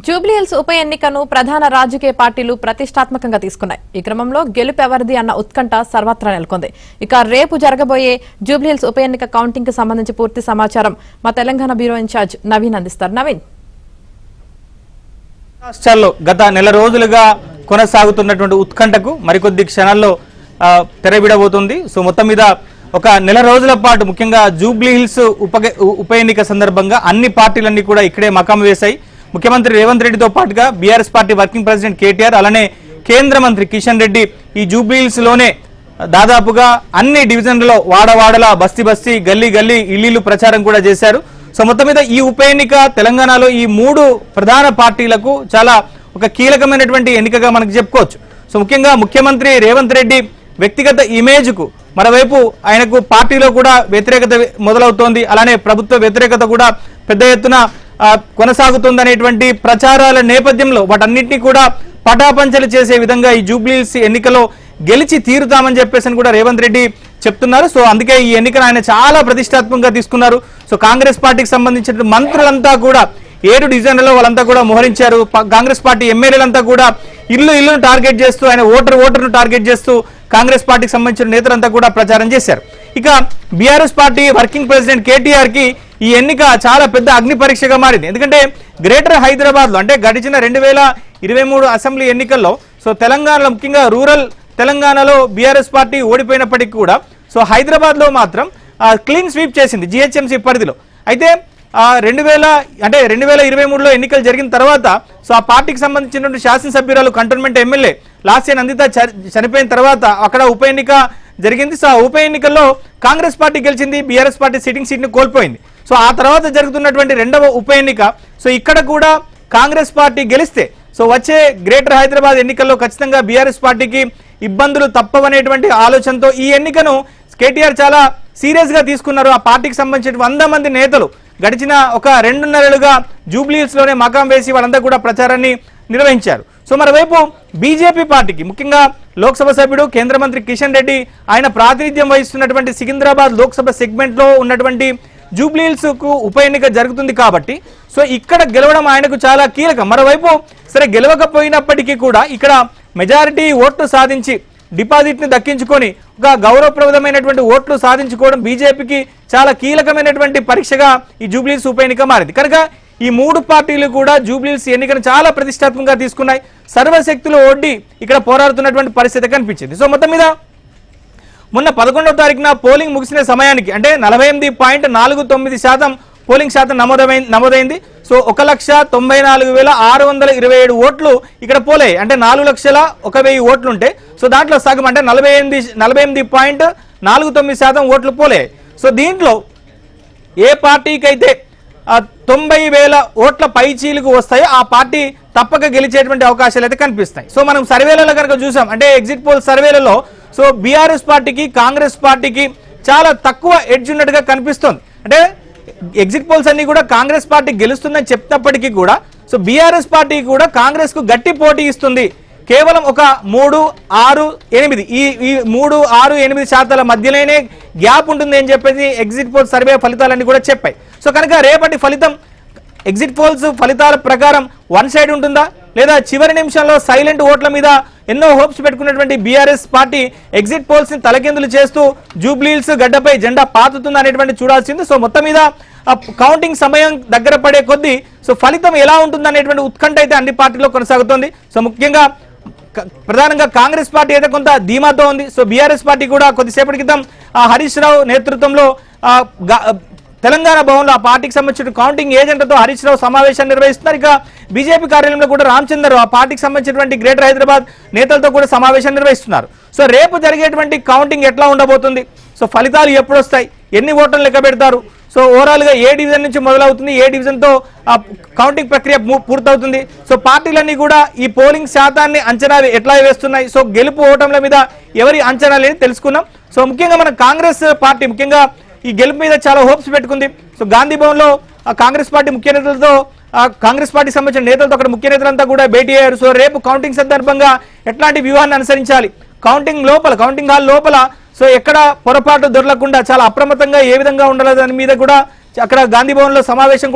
జూబ్లీహిల్స్ ఉప ఎన్నికను ప్రధాన రాజకీయ పార్టీలు ప్రతిష్టాత్మకంగా తీసుకున్నాయి. ఈ క్రమంలో గెలుపు ఎవరిది అన్న ఉత్కంఠ సర్వత్రా నెలకొంది. ఇక రేపు జరగబోయే జూబ్లీహిల్స్ ఉప ఎన్నిక కౌంటింగ్ కు సంబంధించి పూర్తి సమాచారం మా తెలంగాణ బ్యూరో ఇన్ఛార్జ్ నవీన్ అందిస్తారు. నవీన్, రాష్ట్రాల్లో గత నెల రోజులుగా కొనసాగుతున్నటువంటి ఉత్కంఠకు మరికొద్ది క్షణాల్లో తెరబిడబోతుంది. సో మొత్తం మీద ఒక నెల రోజుల పాటు ముఖ్యంగా జూబ్లీహిల్స్ ఉప ఎన్నిక సందర్భంగా అన్ని పార్టీలన్నీ కూడా ఇక్కడే మకాం వేశాయి. ముఖ్యమంత్రి రేవంత్ రెడ్డితో పాటుగా BRS party working president KTR, అలానే కేంద్ర మంత్రి కిషన్ రెడ్డి ఈ జూబ్లీహిల్స్ లోనే దాదాపుగా అన్ని డివిజన్లలో వాడవాడల బస్తీ బస్తీ గల్లీ గల్లీ ఇల్లు ప్రచారం కూడా చేశారు. సో మొత్తం మీద ఈ ఉప ఎన్నిక తెలంగాణలో ఈ మూడు ప్రధాన పార్టీలకు చాలా ఒక కీలకమైనటువంటి ఎన్నికగా మనకు చెప్పుకోవచ్చు. సో ముఖ్యంగా ముఖ్యమంత్రి రేవంత్ రెడ్డి వ్యక్తిగత ఇమేజ్ కు మరోవైపు ఆయనకు పార్టీలో కూడా వ్యతిరేకత మొదలవుతోంది, అలానే ప్రభుత్వ వ్యతిరేకత కూడా పెద్ద ఎత్తున కొనసాగుతుందనేటువంటి ప్రచారాల నేపథ్యంలో వాటన్నింటినీ కూడా పటాపంచలు చేసే విధంగా ఈ జూబ్లీహిల్స్ ఎన్నికలో గెలిచి తీరుతామని చెప్పేసి కూడా రేవంత్ రెడ్డి చెప్తున్నారు. సో అందుకే ఈ ఎన్నికను ఆయన చాలా ప్రతిష్టాత్మకంగా తీసుకున్నారు. సో కాంగ్రెస్ పార్టీకి సంబంధించిన మంత్రులంతా కూడా 7 డివిజన్లలో వాళ్ళంతా కూడా మోహరించారు. కాంగ్రెస్ పార్టీ ఎమ్మెల్యేలంతా కూడా ఇల్లును టార్గెట్ చేస్తూ, ఆయన ఓటర్ను టార్గెట్ చేస్తూ కాంగ్రెస్ పార్టీకి సంబంధించిన నేతలంతా కూడా ప్రచారం చేశారు. ఇక BRS party working president KTR కి ఈ ఎన్నిక చాలా పెద్ద అగ్ని పరీక్షగా మారింది. ఎందుకంటే గ్రేటర్ హైదరాబాద్ లో అంటే గడిచిన 2023 అసెంబ్లీ ఎన్నికల్లో సో తెలంగాణలో ముఖ్యంగా రూరల్ తెలంగాణలో బీఆర్ఎస్ పార్టీ ఓడిపోయినప్పటికీ కూడా సో హైదరాబాద్ లో మాత్రం క్లీన్ స్వీప్ చేసింది జిహెచ్ఎంసీ పరిధిలో. అయితే 2023లో ఎన్నికలు జరిగిన తర్వాత సో ఆ పార్టీకి సంబంధించినటువంటి శాసనసభ్యురాలు కంటోన్మెంట్ ఎమ్మెల్యే లాస్య నందిత చనిపోయిన తర్వాత అక్కడ ఉప ఎన్నిక జరిగింది. సో ఆ ఉప ఎన్నికల్లో కాంగ్రెస్ పార్టీ గెలిచింది, బీఆర్ఎస్ పార్టీ సిట్టింగ్ సీట్ ని కోల్పోయింది. సో ఆ తర్వాత జరుగుతున్నటువంటి రెండవ ఉప ఎన్నిక సో ఇక్కడ కూడా కాంగ్రెస్ పార్టీ గెలిస్తే సో వచ్చే గ్రేటర్ హైదరాబాద్ ఎన్నికల్లో ఖచ్చితంగా బీఆర్ఎస్ పార్టీకి ఇబ్బందులు తప్పవనేటువంటి ఆలోచనతో ఈ ఎన్నికను కేటీఆర్ చాలా సీరియస్ గా తీసుకున్నారు. ఆ పార్టీకి సంబంధించిన 100 మంది నేతలు గడిచిన ఒక 2 నెలలుగా జూబ్లీహిల్స్ లోనే మకాం వేసి వాళ్ళంతా కూడా ప్రచారాన్ని నిర్వహించారు. సో మరోవైపు బీజేపీ పార్టీకి ముఖ్యంగా లోక్సభ సభ్యుడు కేంద్ర మంత్రి కిషన్ రెడ్డి ఆయన ప్రాతినిధ్యం వహిస్తున్నటువంటి సికింద్రాబాద్ లోక్సభ సెగ్మెంట్ లో ఉన్నటువంటి జూబ్లీహిల్స్ కు ఉప ఎన్నిక జరుగుతుంది కాబట్టి సో ఇక్కడ గెలవడం ఆయనకు చాలా కీలకం. మరోవైపు సరే గెలవకపోయినప్పటికీ కూడా ఇక్కడ మెజారిటీ ఓట్లు సాధించి డిపాజిట్ ని దక్కించుకొని ఒక గౌరవప్రదమైనటువంటి ఓట్లు సాధించుకోవడం బీజేపీకి చాలా కీలకమైనటువంటి పరీక్షగా ఈ జూబ్లీహిల్స్ ఉప ఎన్నిక మారింది. కనుక ఈ 3 పార్టీలు కూడా జూబ్లీహిల్స్ ఎన్నికను చాలా ప్రతిష్టాత్మకంగా తీసుకున్నాయి. సర్వశక్తులు ఒడ్డి ఇక్కడ పోరాడుతున్నటువంటి పరిస్థితి కనిపించింది. సో మొత్తం మీద మొన్న 11వ తారీఖున పోలింగ్ ముగిసిన సమయానికి అంటే 48.49% పోలింగ్ శాతం నమోదైంది. సో 1,94,627 ఓట్లు ఇక్కడ పోలే అంటే 4,01,000 ఓట్లుంటే సో దాంట్లో సగం అంటే 48.49% ఓట్లు పోలే. సో దీంట్లో ఏ పార్టీకి అయితే 90,000 ఓట్ల పైచీలకు వస్తాయో ఆ పార్టీ తప్పక గెలిచేటువంటి అవకాశాలు అయితే కనిపిస్తాయి. సో మనం సర్వేలలో కనుక చూసాం అంటే ఎగ్జిట్ పోల్ సర్వేలలో సో బీఆర్ఎస్ పార్టీకి కాంగ్రెస్ పార్టీకి చాలా తక్కువ ఎడ్జ్ ఉన్నట్టుగా కనిపిస్తుంది. అంటే ఎగ్జిట్ పోల్స్ అన్ని కూడా కాంగ్రెస్ పార్టీ గెలుస్తుందని చెప్తున్నప్పటికీ కూడా సో బీఆర్ఎస్ పార్టీ కూడా కాంగ్రెస్ కు గట్టి పోటీ ఇస్తుంది. కేవలం ఒక 3-6-8 ఈ 3-6-8% మధ్యలోనే గ్యాప్ ఉంటుంది అని చెప్పేసి ఎగ్జిట్ పోల్ సర్వే ఫలితాలన్నీ కూడా చెప్పాయి. సో కనుక రేపటి ఫలితం ఎగ్జిట్ పోల్స్ ఫలితాల ప్రకారం వన్ సైడ్ ఉంటుందా లేదా చివరి నిమిషంలో సైలెంట్ ఓట్ల మీద ఎన్నో హోప్స్ పెట్టుకున్నటువంటి బీఆర్ఎస్ పార్టీ ఎగ్జిట్ పోల్స్ ని తలకిందులు చేస్తూ జూబ్లీహిల్స్ గడ్డపై జెండా పాతుతుందా అనేటువంటి చూడాల్సింది. సో మొత్తం మీద కౌంటింగ్ సమయం దగ్గర పడే కొద్దీ సో ఫలితం ఎలా ఉంటుంది అనేటువంటి ఉత్కంఠ అయితే అన్ని పార్టీలో కొనసాగుతోంది. సో ముఖ్యంగా ప్రధానంగా కాంగ్రెస్ పార్టీ అయితే కొంత ధీమాతో ఉంది. సో బీఆర్ఎస్ పార్టీ కూడా కొద్దిసేపటి క్రితం హరీష్ రావు నేతృత్వంలో తెలంగాణ భవన్లో ఆ పార్టీకి సంబంధించిన కౌంటింగ్ ఏజెంట్లతో హరీష్ రావు సమావేశాన్ని నిర్వహిస్తున్నారు. ఇక బీజేపీ కార్యాలయంలో కూడా రామచందర్ ఆ పార్టీకి సంబంధించినటువంటి గ్రేటర్ హైదరాబాద్ నేతలతో కూడా సమావేశాన్ని నిర్వహిస్తున్నారు. సో రేపు జరిగేటువంటి కౌంటింగ్ ఎట్లా ఉండబోతుంది, సో ఫలితాలు ఎప్పుడు వస్తాయి, ఎన్ని ఓట్లను లెక్క పెడతారు, సో ఓవరాల్ గా ఏ డివిజన్ నుంచి మొదలవుతుంది, ఏ డివిజన్ తో కౌంటింగ్ ప్రక్రియ పూర్తవుతుంది, సో పార్టీలన్నీ కూడా ఈ పోలింగ్ శాతాన్ని అంచనా ఎట్లా వేస్తున్నాయి, సో గెలుపు ఓటంల మీద ఎవరి అంచనాలు అని తెలుసుకున్నాం. సో ముఖ్యంగా మన కాంగ్రెస్ పార్టీ ముఖ్యంగా ఈ గెలుపు మీద చాలా హోప్స్ పెట్టుకుంది. సో గాంధీ భవన్ లో కాంగ్రెస్ పార్టీ ముఖ్య నేతలతో కాంగ్రెస్ పార్టీ సంబంధించిన నేతలతో అక్కడ ముఖ్య నేతలంతా కూడా భేటీ అయ్యారు. సో రేపు కౌంటింగ్ సందర్భంగా ఎట్లాంటి వ్యూహాన్ని అనుసరించాలి, కౌంటింగ్ హాల్ లోపల సో ఎక్కడ పొరపాటు దొరకకుండా చాలా అప్రమత్తంగా ఏ విధంగా ఉండాలి దాని మీద కూడా అక్కడ గాంధీ భవన్ లో సమావేశం